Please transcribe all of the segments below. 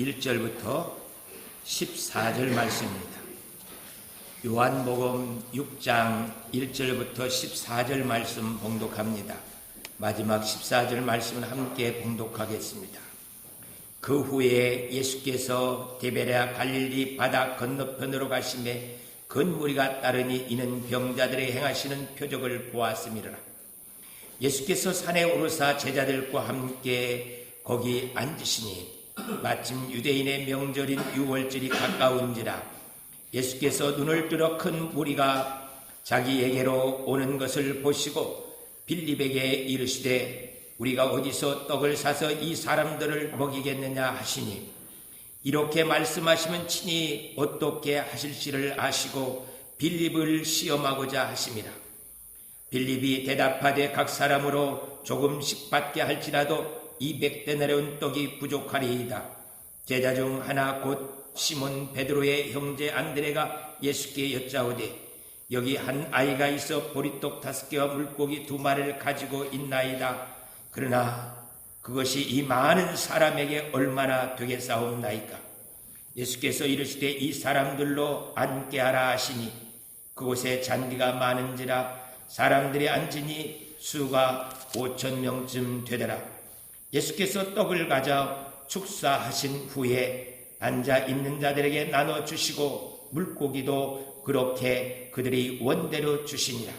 1절부터 14절 말씀입니다. 요한복음 6장 1절부터 14절 말씀 봉독합니다. 마지막 14절 말씀은 함께 봉독하겠습니다. 그 후에 예수께서 디베랴 갈릴리 바다 건너편으로 가시매 큰 무리가 따르니 이는 병자들의 행하시는 표적을 보았음이라. 예수께서 산에 오르사 제자들과 함께 거기 앉으시니 마침 유대인의 명절인 유월절이 가까운지라. 예수께서 눈을 들어 큰 무리가 자기에게로 오는 것을 보시고 빌립에게 이르시되 우리가 어디서 떡을 사서 이 사람들을 먹이겠느냐 하시니, 이렇게 말씀하시면 친히 어떻게 하실지를 아시고 빌립을 시험하고자 하심이라. 빌립이 대답하되 각 사람으로 조금씩 받게 할지라도 200데나리온 떡이 부족하리이다. 제자 중 하나 곧 시몬 베드로의 형제 안드레가 예수께 여짜오되 여기 한 아이가 있어 보리떡 5개와 물고기 2마리를 가지고 있나이다. 그러나 그것이 이 많은 사람에게 얼마나 되겠사옵나이까. 예수께서 이르시되 이 사람들로 앉게 하라 하시니 그곳에 잔디가 많은지라 사람들이 앉으니 수가 5,000명쯤 되더라. 예수께서 떡을 가져 축사하신 후에 앉아 있는 자들에게 나눠주시고 물고기도 그렇게 그들이 원대로 주시니라.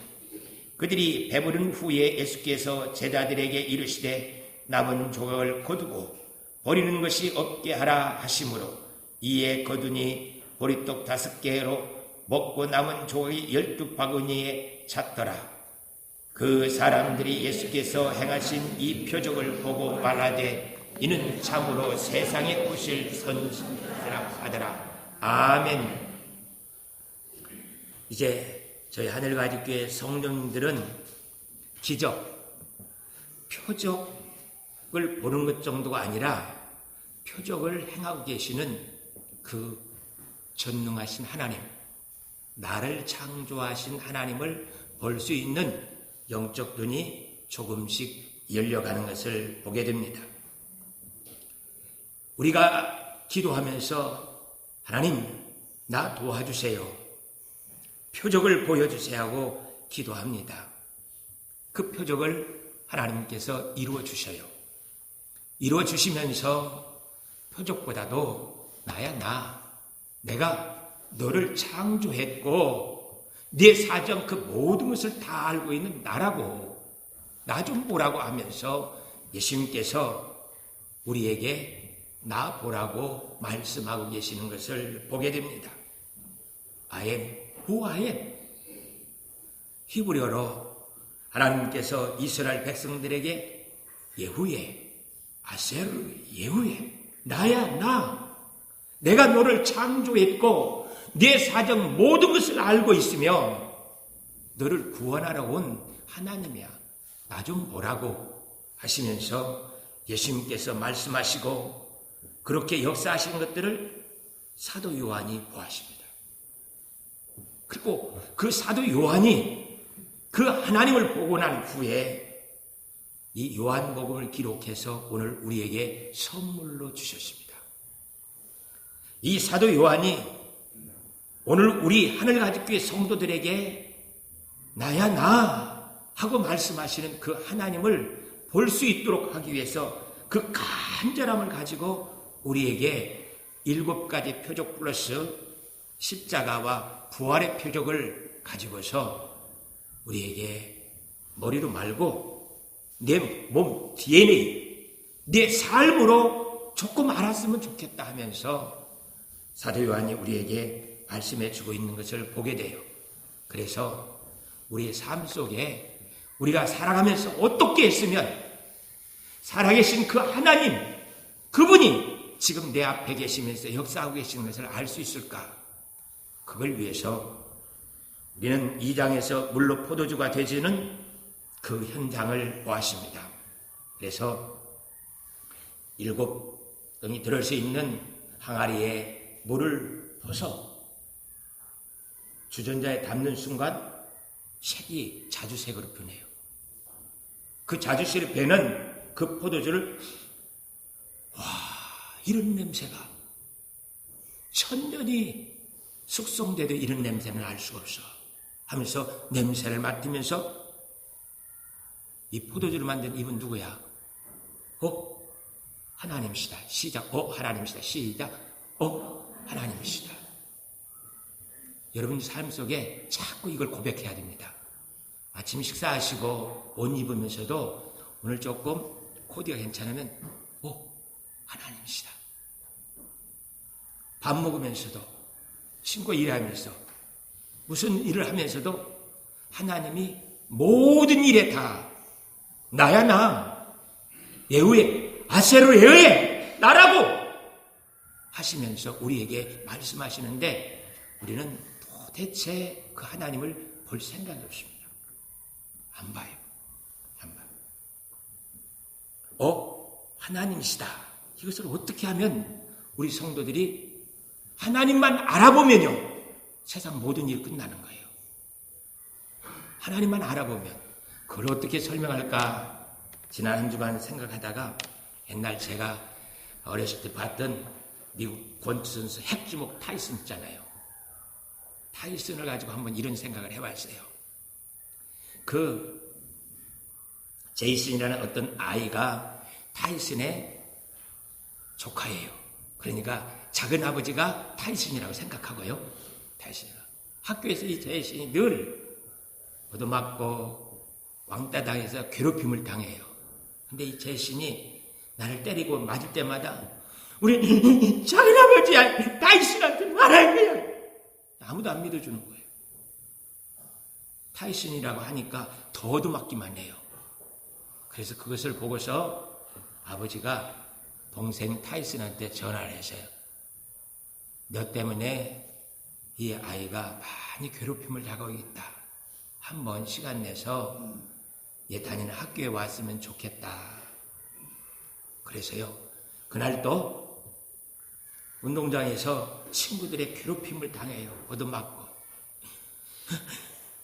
그들이 배부른 후에 예수께서 제자들에게 이르시되 남은 조각을 거두고 버리는 것이 없게 하라 하시므로 이에 거두니 보리떡 5개로 먹고 남은 조각이 12바구니에 찼더라. 그 사람들이 예수께서 행하신 이 표적을 보고 말하되 이는 참으로 세상에 오실 선지자라 하더라. 아멘. 이제 저희 하늘가족교회 성도님들은 기적, 표적을 보는 것 정도가 아니라 표적을 행하고 계시는 그 전능하신 하나님, 나를 창조하신 하나님을 볼 수 있는 영적 눈이 조금씩 열려가는 것을 보게 됩니다. 우리가 기도하면서 하나님 나 도와주세요, 표적을 보여주세요 하고 기도합니다. 그 표적을 하나님께서 이루어 주셔요. 이루어 주시면서 표적보다도 나야 내가 너를 창조했고 네 사정 그 모든 것을 다 알고 있는 나라고 나 좀 보라고 하면서 예수님께서 우리에게 나 보라고 말씀하고 계시는 것을 보게 됩니다. I am who I am. 히브리어로 하나님께서 이스라엘 백성들에게 예후에 아세르 예후에 나야 내가 너를 창조했고 네 사정 모든 것을 알고 있으며 너를 구원하러 온 하나님이야. 나 좀 보라고 하시면서 예수님께서 말씀하시고 그렇게 역사하신 것들을 사도 요한이 보았습니다. 그리고 그 사도 요한이 그 하나님을 보고 난 후에 이 요한복음을 기록해서 오늘 우리에게 선물로 주셨습니다. 이 사도 요한이 오늘 우리 하늘가족교회 성도들에게 나야 나 하고 말씀하시는 그 하나님을 볼 수 있도록 하기 위해서 그 간절함을 가지고 우리에게 7가지 표적 플러스 십자가와 부활의 표적을 가지고서 우리에게 머리로 말고 내 몸 DNA, 내 삶으로 조금 알았으면 좋겠다 하면서 사도 요한이 우리에게 말씀해 주고 있는 것을 보게 돼요. 그래서 우리의 삶 속에 우리가 살아가면서 어떻게 했으면 살아계신 그 하나님, 그분이 지금 내 앞에 계시면서 역사하고 계시는 것을 알 수 있을까? 그걸 위해서 우리는 2장에서 물로 포도주가 되지는 그 현장을 보았습니다. 그래서 7병이 들을 수 있는 항아리에 물을 부어서 주전자에 담는 순간 색이 자주색으로 변해요. 그 자주색으로 변한 그 포도주를 이런 냄새가 천년이 숙성돼도 이런 냄새는 알 수가 없어 하면서 냄새를 맡으면서 이 포도주를 만든 이분 누구야? 하나님이시다. 시작. 하나님이시다. 시작. 하나님이시다. 여러분 삶 속에 자꾸 이걸 고백해야 됩니다. 아침 식사하시고 옷 입으면서도 오늘 조금 코디가 괜찮으면 하나님이시다. 밥 먹으면서도 신고 일하면서 무슨 일을 하면서도 하나님이 모든 일에 다 나야 나 예후에 아세로 예후에 나라고 하시면서 우리에게 말씀하시는데 우리는 도대체 그 하나님을 볼 생각이 없습니다. 안 봐요. 하나님이시다. 이것을 어떻게 하면 우리 성도들이 하나님만 알아보면요 세상 모든 일이 끝나는 거예요. 하나님만 알아보면 그걸 어떻게 설명할까 지난 한 주간 생각하다가 옛날 제가 어렸을 때 봤던 미국 권투 선수 핵주먹 타이슨 있잖아요. 타이슨을 가지고 한번 이런 생각을 해봤어요. 그 제이슨이라는 어떤 아이가 타이슨의 조카예요. 그러니까 작은 아버지가 타이슨이라고 생각하고요. 타이슨이가 학교에서 이 제이슨이 늘 얻어맞고 왕따 당해서 괴롭힘을 당해요. 근데 이 제이슨이 나를 때리고 맞을 때마다 우리 작은 아버지야 타이슨한테 말할 거야. 아무도 안 믿어주는 거예요. 타이슨이라고 하니까 더 얻어맞기만 해요. 그래서 그것을 보고서 아버지가 동생 타이슨한테 전화를 했어요. 너 때문에 이 아이가 많이 괴롭힘을 당하고 있다. 한번 시간 내서 얘 다니는 학교에 왔으면 좋겠다. 그래서요. 그날 또 운동장에서 친구들의 괴롭힘을 당해요. 얻어맞고.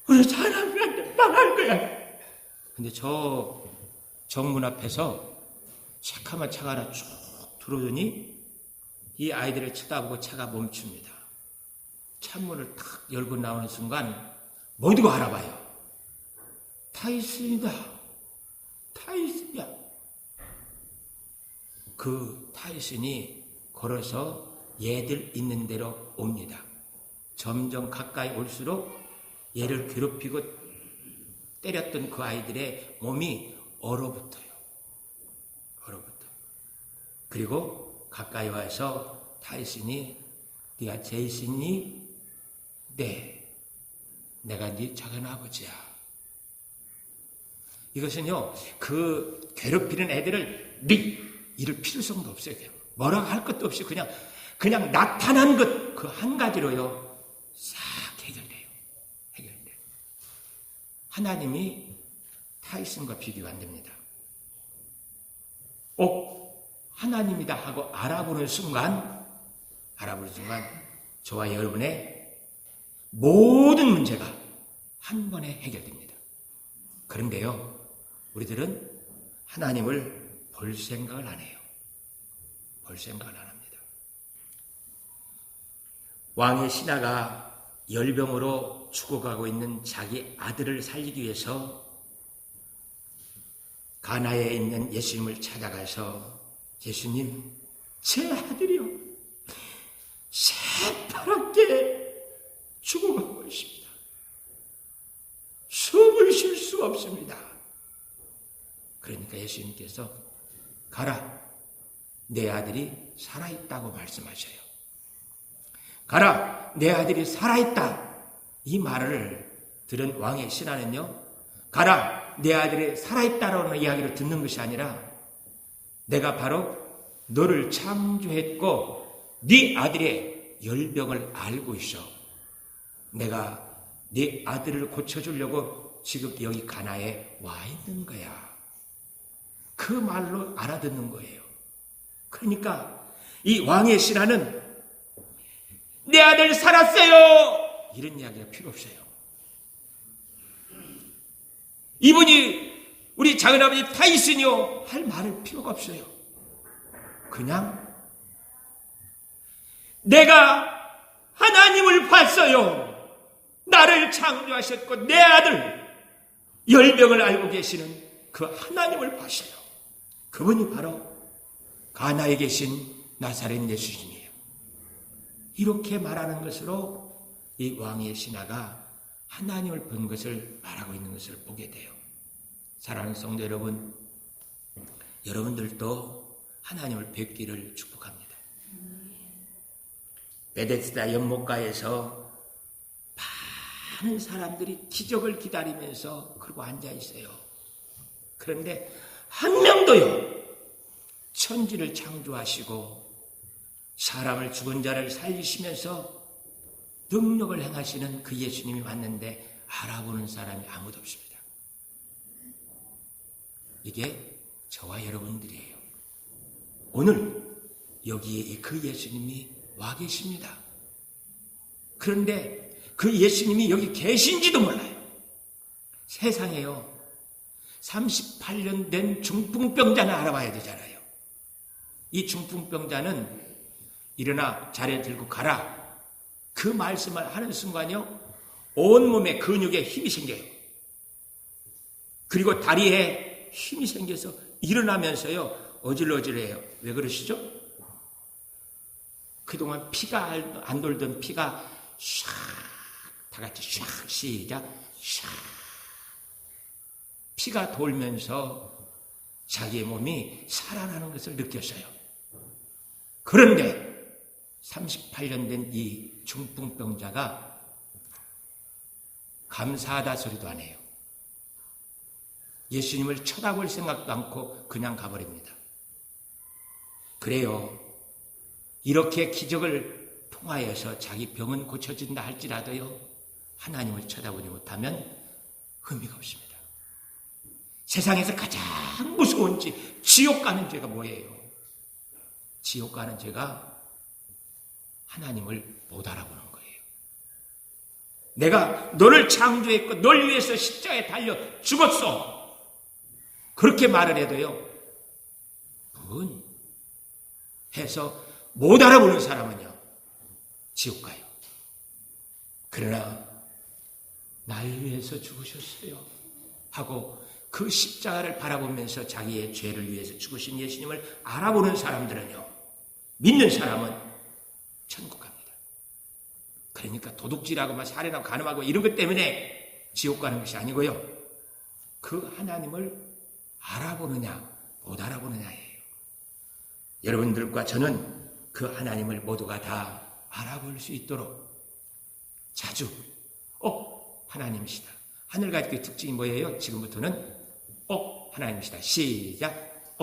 우리 사람들한테 말할 거야. 근데 저 정문 앞에서 새카만 차가 하나 쭉 들어오더니 이 아이들을 쳐다보고 차가 멈춥니다. 창문을 탁 열고 나오는 순간 모두가 알아봐요. 타이슨이다. 타이슨이야. 그 타이슨이 걸어서 얘들 있는 데로 옵니다. 점점 가까이 올수록 얘를 괴롭히고 때렸던 그 아이들의 몸이 얼어붙어요. 그리고 가까이 와서 타이슨이 네가 제이슨이? 네. 내가 네 작은 아버지야. 이것은요. 그 괴롭히는 애들을 이럴 필요성도 없어요. 뭐라고 할 것도 없이 그냥 나타난 것 그 한 가지로요. 싹 해결돼요. 하나님이 타이슨과 비교가 안 됩니다. 하나님이다 하고 알아보는 순간 저와 여러분의 모든 문제가 한 번에 해결됩니다. 그런데요, 우리들은 하나님을 볼 생각을 안 해요. 볼 생각을 안 합니다. 왕의 신하가 열병으로 죽어가고 있는 자기 아들을 살리기 위해서 가나에 있는 예수님을 찾아가서 예수님, 제 아들이요 새파랗게 죽어가고 있습니다. 숨을 쉴 수가 없습니다. 그러니까 예수님께서 가라, 내 아들이 살아있다고 말씀하셔요. 가라, 내 아들이 살아있다. 이 말을 들은 왕의 신하는요, 가라, 내 아들이 살아있다라는 이야기를 듣는 것이 아니라 내가 바로 너를 창조했고 네 아들의 열병을 알고 있어. 내가 네 아들을 고쳐주려고 지금 여기 가나에 와 있는 거야. 그 말로 알아듣는 거예요. 그러니까 이 왕의 신하는 내 아들 살았어요! 이런 이야기가 필요 없어요. 이분이 우리 작은아버지 타이슨이요 할 말을 필요가 없어요. 그냥 내가 하나님을 봤어요. 나를 창조하셨고 내 아들 열병을 알고 계시는 그 하나님을 봤어요. 그분이 바로 가나에 계신 나사렛 예수님이에요. 이렇게 말하는 것으로 이 왕의 신하가 하나님을 본 것을 말하고 있는 것을 보게 돼요. 사랑하는 성도 여러분, 여러분들도 하나님을 뵙기를 축복합니다. 베데스다 연못가에서 많은 사람들이 기적을 기다리면서 그러고 앉아 있어요. 그런데 한 명도요, 천지를 창조하시고 사람을 죽은 자를 살리시면서 능력을 행하시는 그 예수님이 왔는데 알아보는 사람이 아무도 없습니다. 이게 저와 여러분들이에요. 오늘 여기에 그 예수님이 와 계십니다. 그런데 그 예수님이 여기 계신지도 몰라요. 세상에요, 38년 된 중풍병자는 알아봐야 되잖아요. 이 중풍병자는 일어나 자리에 들고 가라, 그 말씀을 하는 순간요, 온몸에 근육에 힘이 생겨요. 그리고 다리에 힘이 생겨서 일어나면서요 어질어질해요. 왜 그러시죠? 그동안 피가 안 돌던 피가 샥, 다 같이 샥, 시작, 샥, 피가 돌면서 자기의 몸이 살아나는 것을 느꼈어요. 그런데 38년 된 이 중풍병자가 감사하다 소리도 안 해요. 예수님을 쳐다볼 생각도 않고 그냥 가버립니다. 그래요, 이렇게 기적을 통하여서 자기 병은 고쳐진다 할지라도요, 하나님을 쳐다보지 못하면 의미가 없습니다. 세상에서 가장 무서운 지옥 가는 죄가 뭐예요? 지옥 가는 죄가 하나님을 못 알아보는 거예요. 내가 너를 창조했고 널 위해서 십자가에 달려 죽었어, 그렇게 말을 해도요, 그건 해서 못 알아보는 사람은요 지옥 가요. 그러나 날 위해서 죽으셨어요 하고 그 십자가를 바라보면서 자기의 죄를 위해서 죽으신 예수님을 알아보는 사람들은요, 믿는 사람은 천국 갑니다. 그러니까 도둑질하고 막 살인하고 간음하고 이런 것 때문에 지옥 가는 것이 아니고요, 그 하나님을 알아보느냐 못 알아보느냐예요. 여러분들과 저는 그 하나님을 모두가 다 알아볼 수 있도록 자주 하나님이시다. 하늘가지의 특징이 뭐예요? 지금부터는 하나님이시다. 시작.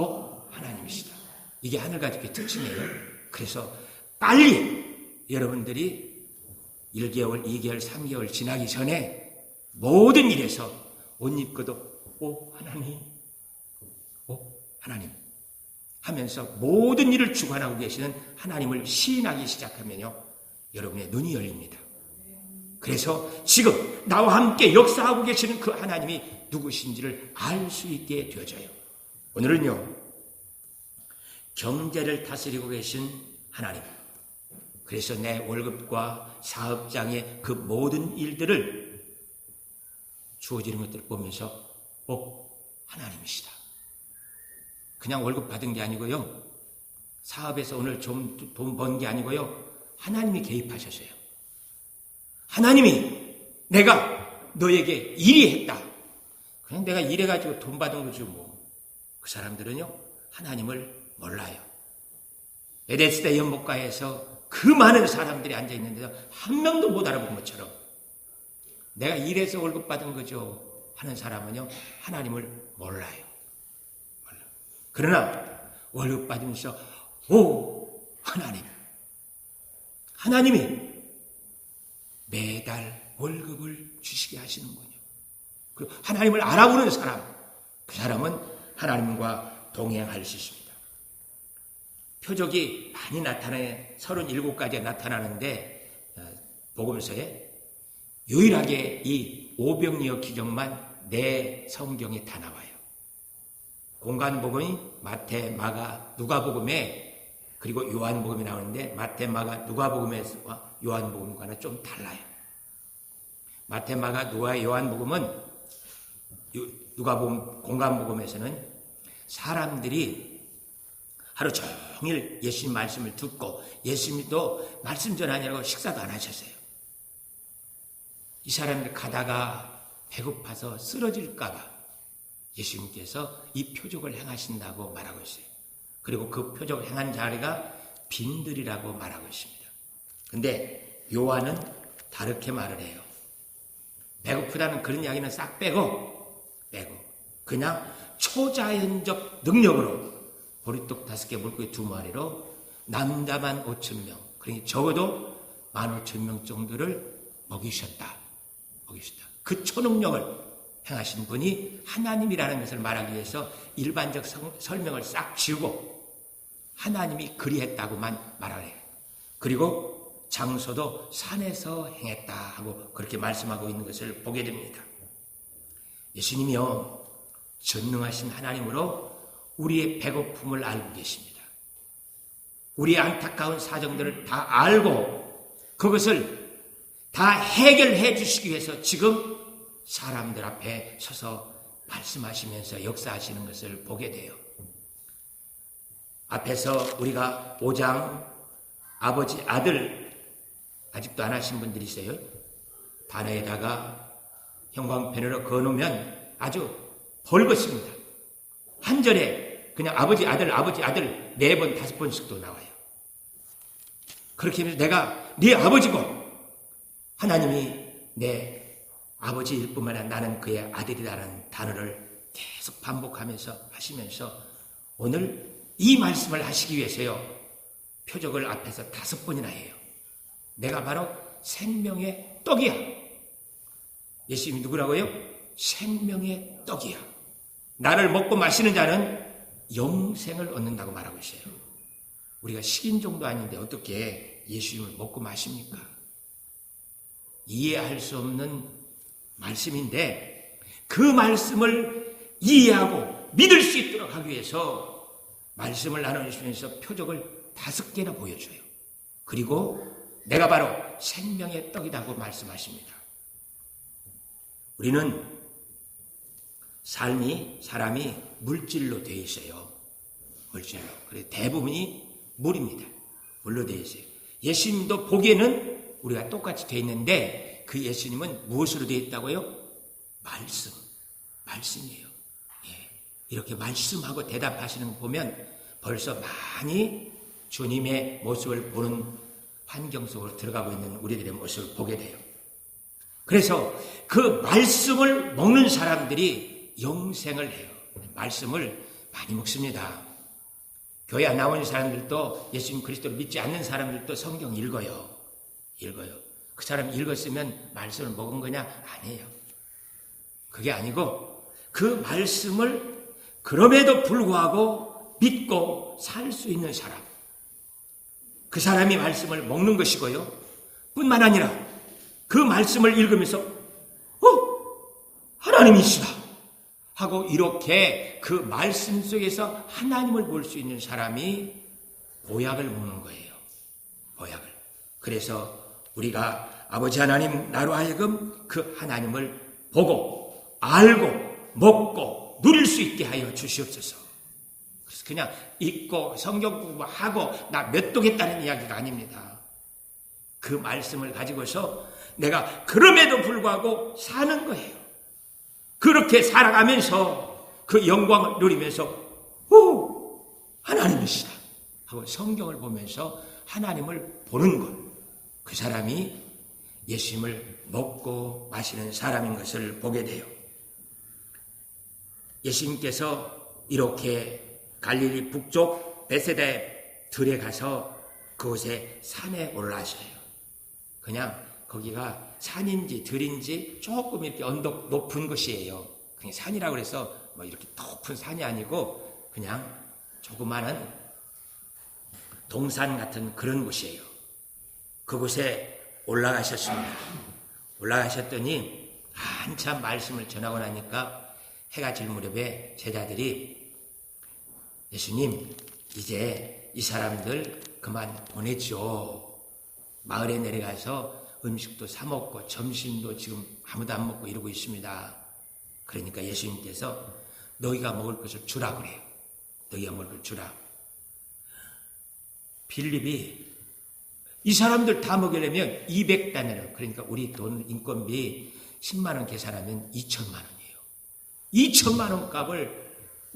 하나님이시다. 이게 하늘가지의 특징이에요. 그래서 빨리 여러분들이 1개월, 2개월, 3개월 지나기 전에 모든 일에서 옷 입고도 하나님, 하나님 하면서 모든 일을 주관하고 계시는 하나님을 시인하기 시작하면요, 여러분의 눈이 열립니다. 그래서 지금 나와 함께 역사하고 계시는 그 하나님이 누구신지를 알 수 있게 되어져요. 오늘은요, 경제를 다스리고 계신 하나님, 그래서 내 월급과 사업장의 그 모든 일들을 주어지는 것들을 보면서 하나님이시다. 그냥 월급 받은 게 아니고요, 사업에서 오늘 좀 돈 번 게 아니고요, 하나님이 개입하셨어요. 하나님이 내가 너에게 일이했다, 그냥 내가 일해가지고 돈 받은 거죠 뭐. 그 사람들은요 하나님을 몰라요. 베데스다 연못가에서 그 많은 사람들이 앉아있는데도 한 명도 못 알아본 것처럼 내가 일해서 월급 받은 거죠 하는 사람은요 하나님을 몰라요. 그러나 월급 받으면서 하나님이 매달 월급을 주시게 하시는군요. 그리고 하나님을 알아보는 사람, 그 사람은 하나님과 동행할 수 있습니다. 표적이 많이 나타나요. 37가지가 나타나는데 복음서에 유일하게 이 오병이어 기적만 내 성경에 다 나와요. 공간복음이 마태, 마가, 누가복음에 그리고 요한복음이 나오는데 마태, 마가, 누가복음과 요한복음과는 좀 달라요. 마태, 마가, 누가, 요한복음은 누가복음, 공간복음에서는 사람들이 하루 종일 예수님 말씀을 듣고 예수님도 말씀 전하느라고 식사도 안 하셨어요. 이 사람들 가다가 배고파서 쓰러질까 봐 예수님께서 이 표적을 행하신다고 말하고 있어요. 그리고 그 표적을 행한 자리가 빈들이라고 말하고 있습니다. 근데 요한은 다르게 말을 해요. 배고프다는 그런 이야기는 싹 빼고 그냥 초자연적 능력으로 보리떡 5개 물고기 2마리로 남자만 5,000명, 그러니 적어도 15,000명 정도를 먹이셨다. 그 초능력을 행하신 분이 하나님이라는 것을 말하기 위해서 일반적 설명을 싹 지우고 하나님이 그리했다고만 말하래요. 그리고 장소도 산에서 행했다 하고 그렇게 말씀하고 있는 것을 보게 됩니다. 예수님이요, 전능하신 하나님으로 우리의 배고픔을 알고 계십니다. 우리의 안타까운 사정들을 다 알고 그것을 다 해결해 주시기 위해서 지금 사람들 앞에 서서 말씀하시면서 역사하시는 것을 보게 돼요. 앞에서 우리가 5장 아버지 아들 아직도 안 하신 분들이 있어요. 단어에다가 형광펜으로 그어놓으면 아주 벌겋습니다. 한 절에 그냥 아버지 아들 4번 5번씩도 나와요. 그렇게 하면서 내가 네 아버지고 하나님이 내 아버지일 뿐만 아니라 나는 그의 아들이라는 단어를 계속 반복하면서 하시면서 오늘 이 말씀을 하시기 위해서요, 표적을 앞에서 5번이나 해요. 내가 바로 생명의 떡이야. 예수님이 누구라고요? 생명의 떡이야. 나를 먹고 마시는 자는 영생을 얻는다고 말하고 있어요. 우리가 식인종도 아닌데 어떻게 예수님을 먹고 마십니까? 이해할 수 없는 말씀인데 그 말씀을 이해하고 믿을 수 있도록 하기 위해서 말씀을 나누시면서 표적을 5개나 보여줘요. 그리고 내가 바로 생명의 떡이라고 말씀하십니다. 우리는 사람이 물질로 되어 있어요. 물질로. 그래서 대부분이 물입니다. 물로 되어 있어요. 예수님도 보기에는 우리가 똑같이 되어 있는데 그 예수님은 무엇으로 되어 있다고요? 말씀이에요. 예. 이렇게 말씀하고 대답하시는 거 보면 벌써 많이 주님의 모습을 보는 환경 속으로 들어가고 있는 우리들의 모습을 보게 돼요. 그래서 그 말씀을 먹는 사람들이 영생을 해요. 말씀을 많이 먹습니다. 교회 안 나오는 사람들도 예수님 그리스도를 믿지 않는 사람들도 성경 읽어요. 그 사람 읽었으면 말씀을 먹은 거냐? 아니에요. 그게 아니고 그 말씀을 그럼에도 불구하고 믿고 살 수 있는 사람, 그 사람이 말씀을 먹는 것이고요. 뿐만 아니라 그 말씀을 읽으면서 하나님이시다 하고 이렇게 그 말씀 속에서 하나님을 볼 수 있는 사람이 보약을 먹는 거예요. 보약을. 그래서 우리가 아버지 하나님 나로 하여금 그 하나님을 보고 알고 먹고 누릴 수 있게 하여 주시옵소서. 그래서 그냥 읽고 성경 공부하고 나 몇 도겠다는 이야기가 아닙니다. 그 말씀을 가지고서 내가 그럼에도 불구하고 사는 거예요. 그렇게 살아가면서 그 영광을 누리면서 하나님이시다 하고 성경을 보면서 하나님을 보는 것, 그 사람이 예수님을 먹고 마시는 사람인 것을 보게 돼요. 예수님께서 이렇게 갈릴리 북쪽 베세다의 들에 가서 그곳에 산에 올라가셔요. 그냥 거기가 산인지 들인지 조금 이렇게 언덕 높은 곳이에요. 그냥 산이라고 해서 뭐 이렇게 높은 산이 아니고 그냥 조그마한 동산 같은 그런 곳이에요. 그곳에 올라가셨습니다. 올라가셨더니 한참 말씀을 전하고 나니까 해가 질 무렵에 제자들이 예수님 이제 이 사람들 그만 보내죠. 마을에 내려가서 음식도 사 먹고 점심도 지금 아무도 안 먹고 이러고 있습니다. 그러니까 예수님께서 너희가 먹을 것을 주라 그래요. 너희가 먹을 걸 주라. 빌립이 이 사람들 다 먹이려면 200다네를, 그러니까 우리 돈 인건비 10만 원 계산하면 2천만 원이에요. 2천만 원 값을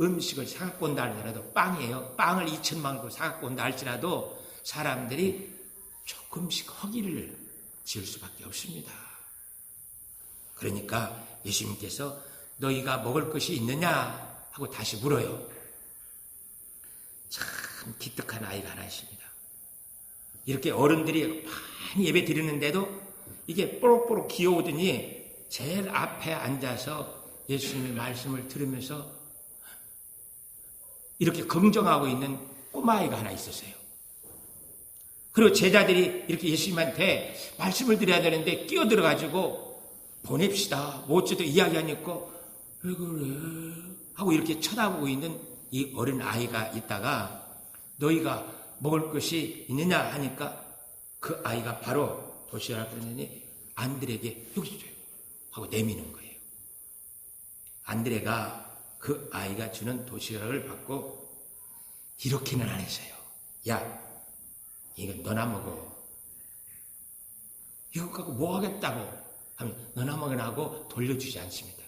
음식을 사갖고 온다 할지라도, 빵이에요. 빵을 2천만 원으로 사갖고 온다 할지라도 사람들이 조금씩 허기를 지을 수밖에 없습니다. 그러니까 예수님께서 너희가 먹을 것이 있느냐 하고 다시 물어요. 참 기특한 아이가 하나 있습니다. 이렇게 어른들이 많이 예배 드리는데도 이게 뽀록뽀록 기어오더니 제일 앞에 앉아서 예수님의 말씀을 들으면서 이렇게 긍정하고 있는 꼬마아이가 하나 있었어요. 그리고 제자들이 이렇게 예수님한테 말씀을 드려야 되는데 끼어들어가지고 보냅시다. 뭐어쩌도 이야기 안 했고 왜 그래? 하고 이렇게 쳐다보고 있는 이 어린 아이가 있다가 너희가 먹을 것이 있느냐 하니까 그 아이가 바로 도시락을 꺼내니 안드레에게 여기 있어요 하고 내미는 거예요. 안드레가 그 아이가 주는 도시락을 받고 이렇게는 안 했어요. 야, 이거 너나 먹어. 이거 갖고 뭐 하겠다고 하면 너나 먹으라 하고 돌려주지 않습니다.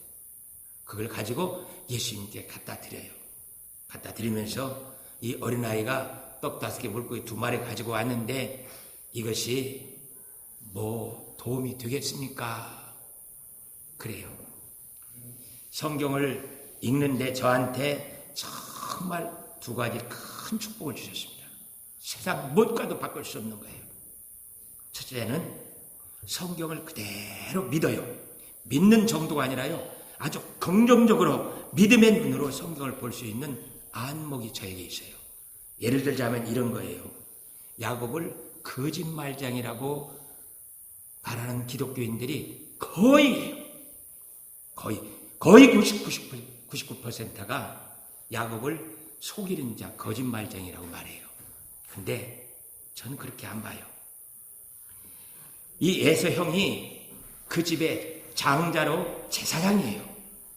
그걸 가지고 예수님께 갖다 드려요. 갖다 드리면서 이 어린아이가 떡 5개, 물고기 2마리 가지고 왔는데 이것이 뭐 도움이 되겠습니까? 그래요. 성경을 읽는데 저한테 정말 2가지 큰 축복을 주셨습니다. 세상 무엇과도 바꿀 수 없는 거예요. 첫째는 성경을 그대로 믿어요. 믿는 정도가 아니라요, 아주 긍정적으로 믿음의 눈으로 성경을 볼 수 있는 안목이 저에게 있어요. 예를 들자면 이런 거예요. 야곱을 거짓말장이라고 말하는 기독교인들이 거의 99%가 야곱을 속이는 자, 거짓말장이라고 말해요. 근데 저는 그렇게 안 봐요. 이 에서 형이 그 집의 장자로 제사장이에요.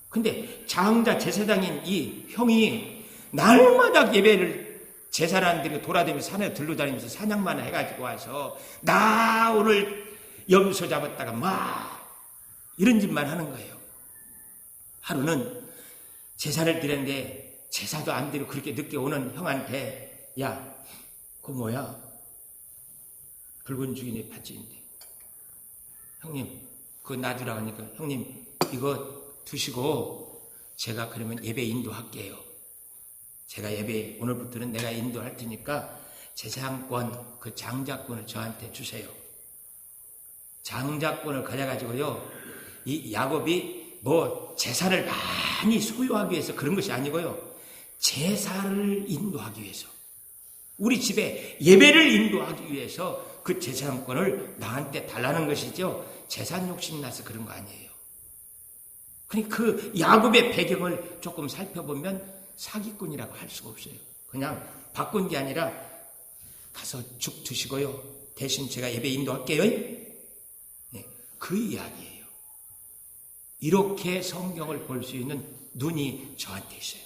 근데 장자 제사장인 이 형이 날마다 예배를 제사를 안 드리고 돌아다니면서 산에 들러다니면서 사냥만 해가지고 와서 나 오늘 염소 잡았다가 막 이런 짓만 하는 거예요. 하루는 제사를 드렸는데 제사도 안 드리고 그렇게 늦게 오는 형한테 야, 그거 뭐야? 붉은 주인의 팥집인데 형님 그거 놔두라고 하니까 형님 이거 두시고 제가 그러면 예배 인도할게요. 제가 예배 오늘부터는 내가 인도할 테니까 제사장권, 그 장자권을 저한테 주세요. 장자권을 가져가지고요, 이 야곱이 뭐 제사를 많이 소유하기 위해서 그런 것이 아니고요, 제사를 인도하기 위해서, 우리 집에 예배를 인도하기 위해서 그 제사장권을 나한테 달라는 것이죠. 재산 욕심 나서 그런 거 아니에요. 그러니까 그 야곱의 배경을 조금 살펴보면 사기꾼이라고 할 수가 없어요. 그냥 바꾼 게 아니라 가서 죽 드시고요, 대신 제가 예배 인도할게요. 네, 그 이야기예요. 이렇게 성경을 볼 수 있는 눈이 저한테 있어요.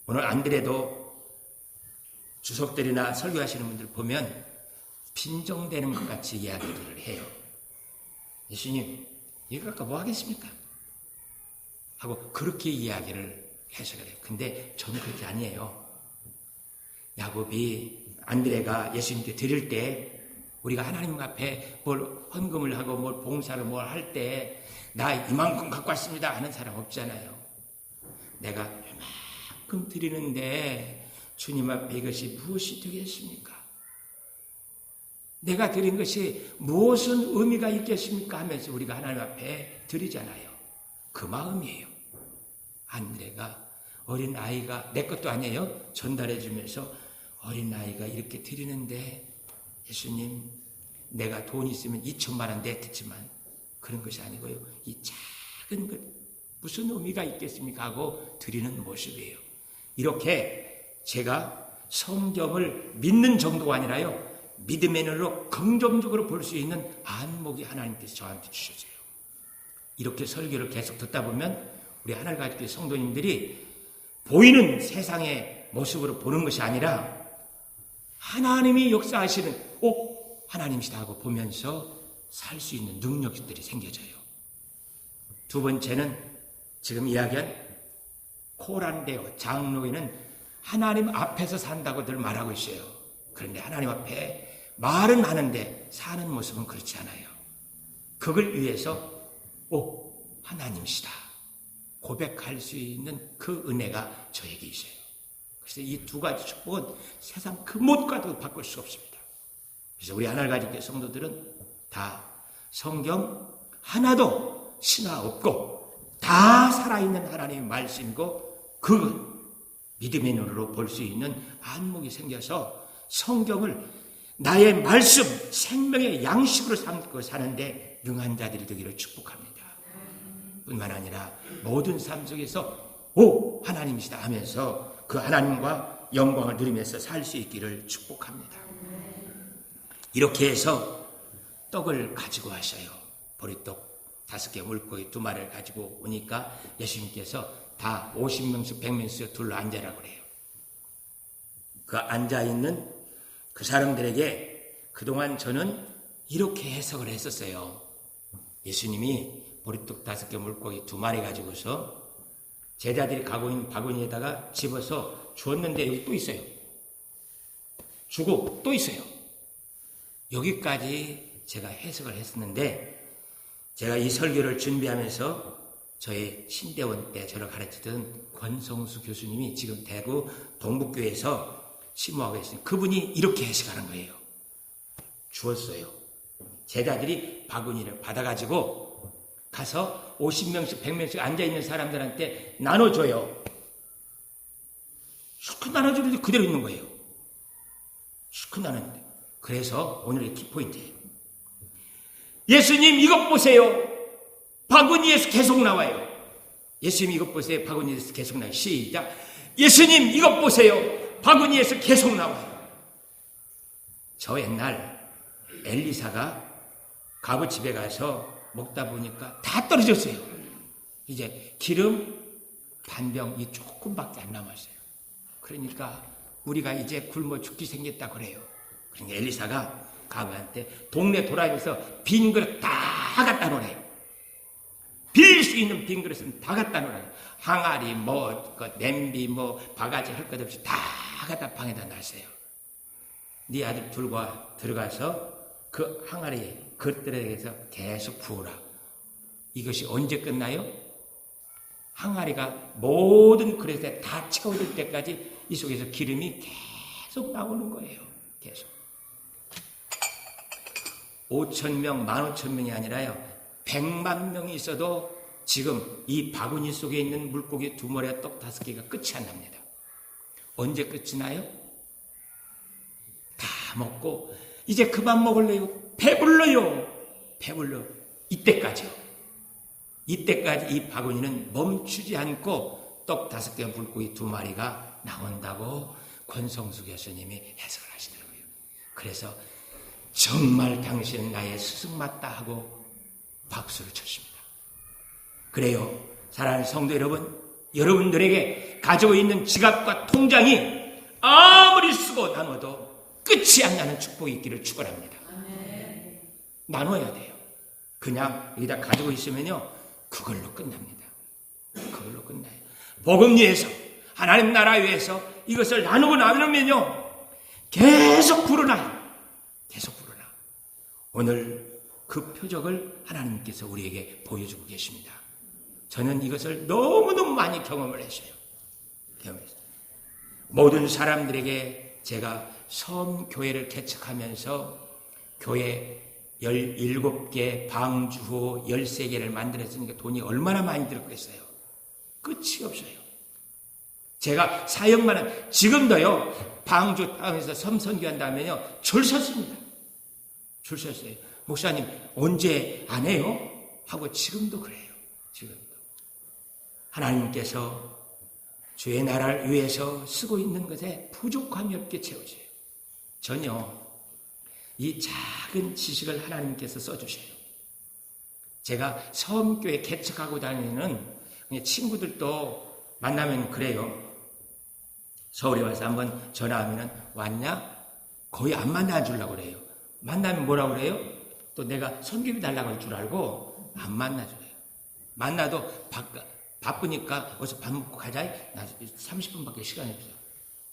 오늘 안드레도 주석들이나 설교하시는 분들 보면 빈정대는 것 같이 이야기를 해요. 예수님 이거 갖고 뭐 하겠습니까? 하고 그렇게 이야기를 해서 그래요. 근데 저는 그렇게 아니에요. 야곱이 안드레가 예수님께 드릴 때 우리가 하나님 앞에 뭘 헌금을 하고 뭘 봉사를 뭘 할 때 나 이만큼 갖고 왔습니다 하는 사람 없잖아요. 내가 이만큼 드리는데 주님 앞에 이것이 무엇이 되겠습니까? 내가 드린 것이 무엇은 의미가 있겠습니까? 하면서 우리가 하나님 앞에 드리잖아요. 그 마음이에요. 안드레가 어린 아이가 내 것도 아니에요. 전달해 주면서 어린 아이가 이렇게 드리는데 예수님 내가 돈 있으면 2천만 원 냈겠지만 그런 것이 아니고요. 이 작은 것 무슨 의미가 있겠습니까? 하고 드리는 모습이에요. 이렇게 제가 성경을 믿는 정도가 아니라요, 믿음의 눈으로 긍정적으로 볼 수 있는 안목이 하나님께서 저한테 주셨어요. 이렇게 설교를 계속 듣다 보면 우리 하나님 가족의 성도님들이 보이는 세상의 모습으로 보는 것이 아니라 하나님이 역사하시는 하나님이시다 하고 보면서 살 수 있는 능력들이 생겨져요. 두 번째는 지금 이야기한 코란데오 장로인은 하나님 앞에서 산다고 늘 말하고 있어요. 그런데 하나님 앞에 말은 하는데 사는 모습은 그렇지 않아요. 그걸 위해서 하나님이시다 고백할 수 있는 그 은혜가 저에게 있어요. 그래서 이 두 가지 축복은 세상 그 무엇과도 바꿀 수 없습니다. 그래서 우리 하나님 가족의 성도들은 다 성경 하나도 신화 없고 다 살아있는 하나님의 말씀이고 그 믿음의 눈으로 볼 수 있는 안목이 생겨서 성경을 나의 말씀, 생명의 양식으로 삼고 사는데 능한 자들이 되기를 축복합니다. 뿐만 아니라 모든 삶 속에서 하나님이시다 하면서 그 하나님과 영광을 누리면서 살 수 있기를 축복합니다. 이렇게 해서 떡을 가지고 하셔요. 보리떡 5개, 물고기 2마리를 가지고 오니까 예수님께서 다 50명씩 100명씩 둘러 앉아라 그래요. 그 앉아있는 그 사람들에게 그동안 저는 이렇게 해석을 했었어요. 예수님이 보리떡 5개, 물고기 2마리 가지고서 제자들이 가고 있는 바구니에다가 집어서 주었는데 여기 또 있어요. 주고 또 있어요. 여기까지 제가 해석을 했었는데 제가 이 설교를 준비하면서 저희 신대원 때 저를 가르치던 권성수 교수님이 지금 대구 동북교회에서 심호하고 있으니 그분이 이렇게 해석하는 거예요. 주었어요. 제자들이 바구니를 받아가지고 가서 50명씩 100명씩 앉아있는 사람들한테 나눠줘요. 실컷 나눠주는데 그대로 있는 거예요. 실컷 나눴는데. 그래서 오늘의 키포인트예요. 예수님 이것 보세요. 바구니에서 계속 나와요. 예수님 이것 보세요. 바구니에서 계속 나와요. 시작. 예수님 이것 보세요. 바구니에서 계속 나와요. 저 옛날 엘리사가 가부집에 가서 먹다 보니까 다 떨어졌어요. 이제 기름 반병이 조금밖에 안 남았어요. 그러니까 우리가 이제 굶어 죽기 생겼다 그래요. 그러니까 엘리사가 가부한테 동네 돌아다니면서 빈 그릇 다 갖다 놓으래요. 빌릴 수 있는 빈 그릇은 다 갖다 놓으래요. 항아리, 냄비, 바가지 할 것 없이 다 갖다 방에다 놨어요. 네 아들 둘과 들어가서 그 항아리 그릇들에게서 계속 부으라. 이것이 언제 끝나요? 항아리가 모든 그릇에 다 채워질 때까지 이 속에서 기름이 계속 나오는 거예요. 계속. 5,000명, 15,000명이 아니라요. 100만 명이 있어도 지금 이 바구니 속에 있는 물고기 2마리와 떡 5개가 끝이 안 납니다. 언제 끝이 나요? 다 먹고 이제 그만 먹을래요. 배불러요. 이때까지요. 이때까지 이 바구니는 멈추지 않고 떡 5개와 물고기 2마리가 나온다고 권성수 교수님이 해석을 하시더라고요. 그래서 정말 당신은 나의 스승 맞다 하고 박수를 쳤습니다. 그래요. 사랑하는 성도 여러분, 여러분들에게 가지고 있는 지갑과 통장이 아무리 쓰고 나눠도 끝이 안 나는 축복이 있기를 축원합니다. 나눠야 돼요. 그냥 여기다 가지고 있으면요, 그걸로 끝납니다. 그걸로 끝나요. 복음 위해서, 하나님 나라 위해서 이것을 나누면요, 계속 불어나요. 계속 불어나. 오늘 그 표적을 하나님께서 우리에게 보여주고 계십니다. 저는 이것을 너무너무 많이 경험을 했어요. 모든 사람들에게 제가 섬교회를 개척하면서 교회 17개, 방주호 13개를 만들었으니까 돈이 얼마나 많이 들었겠어요. 끝이 없어요. 제가 사역만 한, 지금도요, 방주 땅에서 섬선교한다면요, 줄 섰습니다. 줄 섰어요. 목사님, 언제 안 해요? 하고 지금도 그래요. 지금도. 하나님께서 주의 나라를 위해서 쓰고 있는 것에 부족함이 없게 채워져요. 전혀 이 작은 지식을 하나님께서 써주셔요. 제가 섬교회 개척하고 다니는 친구들도 만나면 그래요. 서울에 와서 한번 전화하면 왔냐? 거의 안 만나주려고 그래요. 만나면 뭐라고 그래요? 또 내가 섬기비 달라고 할 줄 알고 안 만나줘요. 만나도 바쁘니까 어서 밥 먹고 가자. 나 30분밖에 시간이 없어.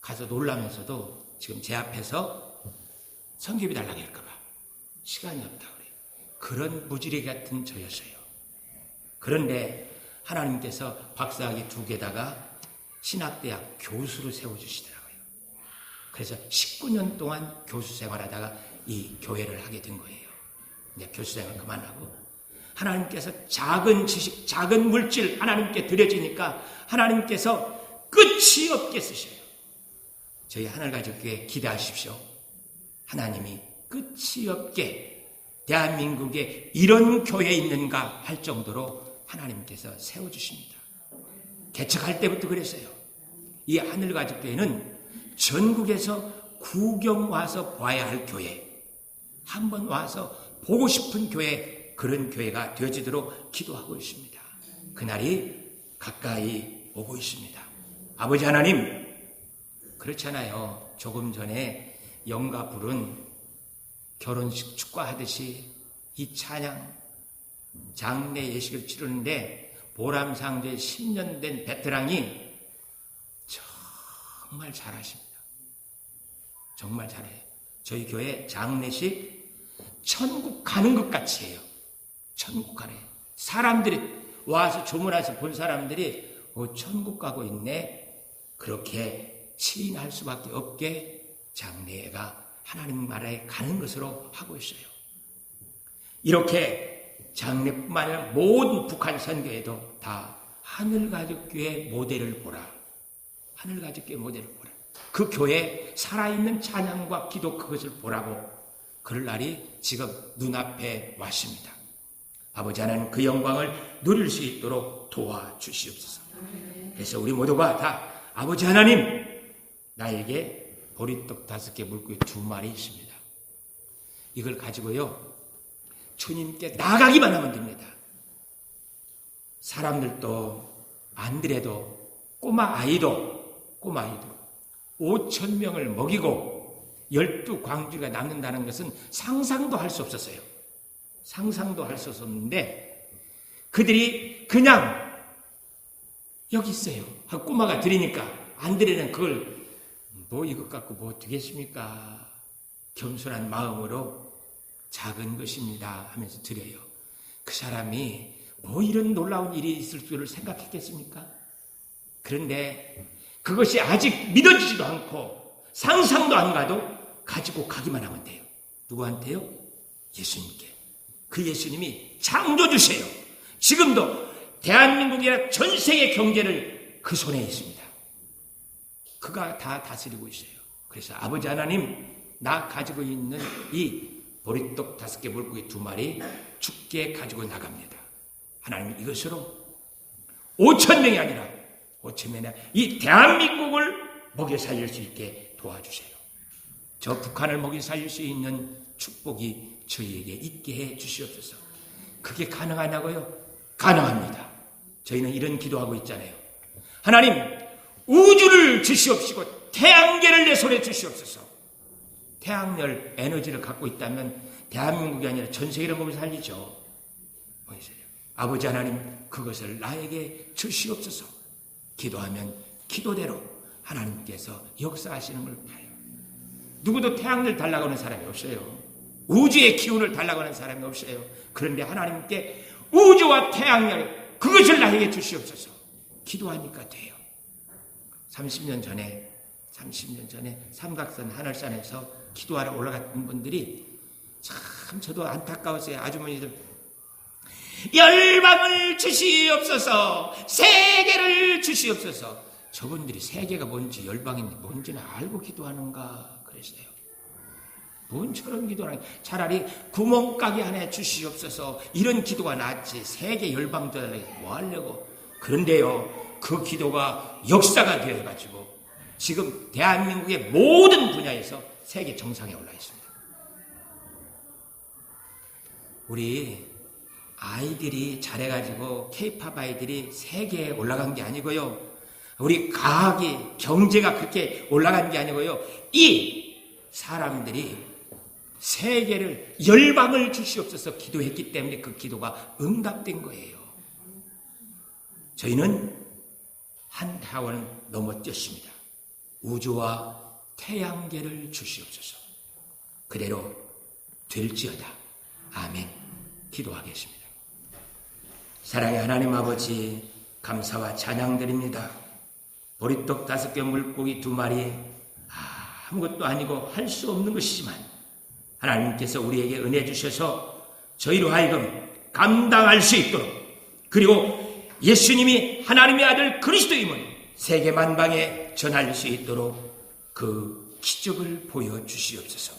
가서 놀라면서도 지금 제 앞에서 섬기비 달라고 할까봐 시간이 없다고 그래요. 그런 무지개 같은 저였어요. 그런데 하나님께서 박사학위 2개다가 신학대학 교수로 세워주시더라고요. 그래서 19년 동안 교수 생활하다가 이 교회를 하게 된 거예요. 이제 교수 생활 그만하고 하나님께서 작은 지식, 작은 물질 하나님께 드려지니까 하나님께서 끝이 없게 쓰셔요. 저희 하늘가족교회 기대하십시오. 하나님이 끝이 없게 대한민국에 이런 교회 있는가 할 정도로 하나님께서 세워주십니다. 개척할 때부터 그랬어요. 이 하늘가족교회는 전국에서 구경 와서 봐야 할 교회, 한번 와서 보고 싶은 교회, 그런 교회가 되어지도록 기도하고 있습니다. 그날이 가까이 오고 있습니다. 아버지 하나님, 그렇잖아요. 조금 전에 영가 부른 결혼식 축가하듯이 이 찬양, 장례 예식을 치르는데 보람상조에 10년 된 베테랑이 정말 잘하십니다. 정말 잘해요. 저희 교회 장례식 천국 가는 것 같이 해요. 천국 가네. 사람들이 와서 조문해서 본 사람들이 천국 가고 있네. 그렇게 시인할 수밖에 없게 장례가 하나님 나라에 가는 것으로 하고 있어요. 이렇게 장례뿐만 아니라 모든 북한 선교에도 다 하늘가족교회 모델을 보라. 하늘가족교회 모델을 보라. 그 교회에 살아있는 찬양과 기도 그것을 보라고 그럴 날이 지금 눈앞에 왔습니다. 아버지 하나님 그 영광을 누릴 수 있도록 도와주시옵소서. 그래서 우리 모두가 다 아버지 하나님 나에게 보리떡 5개 물고기 2마리 있습니다. 이걸 가지고요 주님께 나가기만 하면 됩니다. 사람들도 안 그래도 꼬마 아이도 5,000명을 먹이고 12광주리가 남는다는 것은 상상도 할 수 없었어요. 상상도 할 수 없었는데 그들이 그냥 여기 있어요 하고 꼬마가 드리니까 안 드리는 그걸 뭐 이것 갖고 뭐 되겠습니까? 겸손한 마음으로 작은 것입니다 하면서 드려요. 그 사람이 뭐 이런 놀라운 일이 있을 줄을 생각했겠습니까? 그런데 그것이 아직 믿어지지도 않고 상상도 안 가도 가지고 가기만 하면 돼요. 누구한테요? 예수님께. 그 예수님이 창조주세요. 지금도 대한민국이나 전 세계 경제를 그 손에 있습니다. 그가 다 다스리고 있어요. 그래서 아버지 하나님 나 가지고 있는 이 보리떡 5개 물고기 2마리 죽게 가지고 나갑니다. 하나님 이것으로 5,000명이 아니라 5,000명이 이 대한민국을 먹여 살릴 수 있게 도와주세요. 저 북한을 먹여 살릴 수 있는 축복이 저희에게 있게 해 주시옵소서. 그게 가능하냐고요? 가능합니다. 저희는 이런 기도하고 있잖아요. 하나님 우주를 주시옵시고 태양계를 내 손에 주시옵소서. 태양열 에너지를 갖고 있다면 대한민국이 아니라 전 세계를 먹여 살리죠. 아버지 하나님 그것을 나에게 주시옵소서. 기도하면 기도대로 하나님께서 역사하시는 걸 봐요. 누구도 태양을 달라고 하는 사람이 없어요. 우주의 기운을 달라고 하는 사람이 없어요. 그런데 하나님께 우주와 태양열 그것을 나에게 주시옵소서. 기도하니까 돼요. 30년 전에 삼각산 하늘산에서 기도하러 올라갔던 분들이 참 저도 안타까웠어요. 아주머니들 열방을 주시옵소서, 세계를 주시옵소서. 저분들이 세계가 뭔지 열방인지 뭔지는 알고 기도하는가 그랬어요. 뭔 저런 기도는 차라리 구멍가게 하나 주시옵소서 이런 기도가 낫지 세계 열방도 뭐 하려고. 그런데요 그 기도가 역사가 되어가지고 지금 대한민국의 모든 분야에서 세계 정상에 올라 있습니다. 우리 아이들이 잘해가지고 K-팝 아이들이 세계에 올라간 게 아니고요. 우리 과학이, 경제가 그렇게 올라간 게 아니고요. 이 사람들이 세계를, 열방을 주시옵소서 기도했기 때문에 그 기도가 응답된 거예요. 저희는 한 타원을 넘어뛰었습니다. 우주와 태양계를 주시옵소서. 그대로 될지어다. 아멘. 기도하겠습니다. 사랑의 하나님 아버지, 감사와 찬양드립니다. 보리떡 5개, 물고기 2마리, 아무것도 아니고 할 수 없는 것이지만 하나님께서 우리에게 은혜 주셔서 저희로 하여금 감당할 수 있도록, 그리고 예수님이 하나님의 아들 그리스도임을 세계 만방에 전할 수 있도록 그 기적을 보여주시옵소서.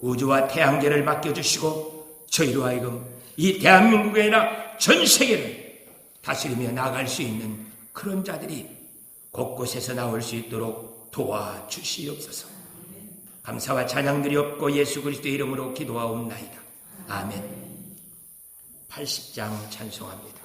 우주와 태양계를 맡겨주시고 저희로 하여금 이 대한민국에 아니라 전 세계를 다스리며 나아갈 수 있는 그런 자들이 곳곳에서 나올 수 있도록 도와주시옵소서. 감사와 찬양 드리옵고 예수 그리스도의 이름으로 기도하옵나이다. 아멘. 80장 찬송합니다.